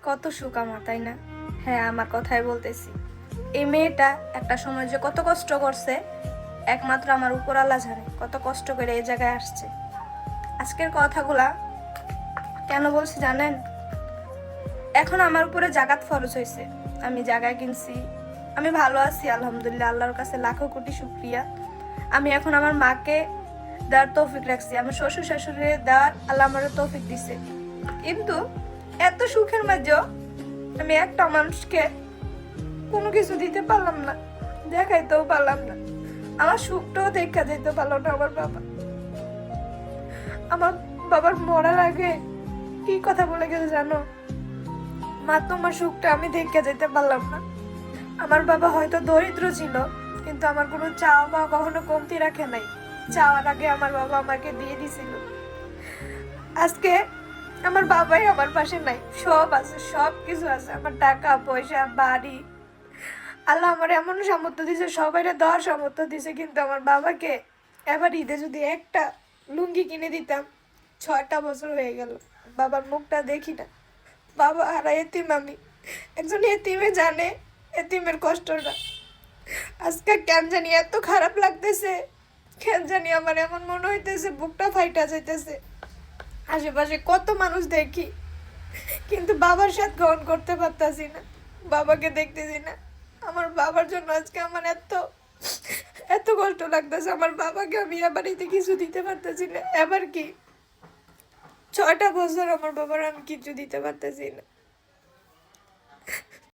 কত সুখ আমার, তাই না? হ্যাঁ, আমার কথাই বলতেছি। এই মেয়েটা একটা সময় যে কত কষ্ট করছে একমাত্র আমার উপর আল্লাহ জানে, কত কষ্ট করে এই জায়গায় আসছে। আজকের কথাগুলা কেন বলছি জানেন? এখন আমার উপরে জাকাত ফরজ হয়েছে, আমি জায়গায় কিনছি, আমি ভালো আছি আলহামদুলিল্লাহ, আল্লাহর কাছে লাখো কোটি শুকরিয়া। আমি এখন আমার মাকে দেওয়ার তৌফিক রাখছি, আমার শ্বশুর শাশুড়ি দেওয়ার আল্লাহ আমার তৌফিক দিছে। কিন্তু এত সুখের মাঝেও আমি একটা মানুষকে কোনো কিছু দিতে পারলাম না, দেখাইতেও পারলাম না, আমার সুখটাও দেখা যেতে পারলো না আমার বাবা। আমার বাবার মরার আগে কি কথা বলে গেছে জানো? মা, তোমার সুখটা আমি দেখে যেতে পারলাম না। আমার বাবা হয়তো দরিদ্র ছিল, কিন্তু আমার কোনো চাওয়া পাওয়া কখনো কমতি রাখে নাই। চাওয়ার আগে আমার বাবা আমাকে দিয়ে দিছিল। আজকে আমার বাবাই আমার পাশে নাই, সব আছে, সব কিছু আছে, আমার টাকা পয়সা বাড়ি, আল্লাহ আমার এমন সামর্থ্য দিছে, সবাই দেওয়ার সামর্থ্য দিছে, কিন্তু আমার বাবাকে এবার ঈদে যদি একটা লুঙ্গি কিনে দিতাম, 6টা বছর হয়ে গেল বাবার মুখটা দেখি না। বাবা হারা এতিম আমি, একজন এতিমে জানে এতিমের কষ্টটা। আজকে কেন জানি এত খারাপ লাগতেছে, কেন জানি আমার এমন মনে হইতেছে বুকটা ফাইটা যাইতেছে। আশেপাশে কত মানুষ দেখি, কিন্তু বাবার সাথে গ্রহণ করতে পারতাছি না, বাবাকে দেখতেছি না। আমার বাবার জন্য আজকে আমার এত এত কষ্ট লাগতেছে। আমার বাবাকে আমি এবার এতে কিছু দিতে পারতেছি না। এবার কি 6টা বছর আমার বাবার আমি কিছু দিতে পারতেছি না।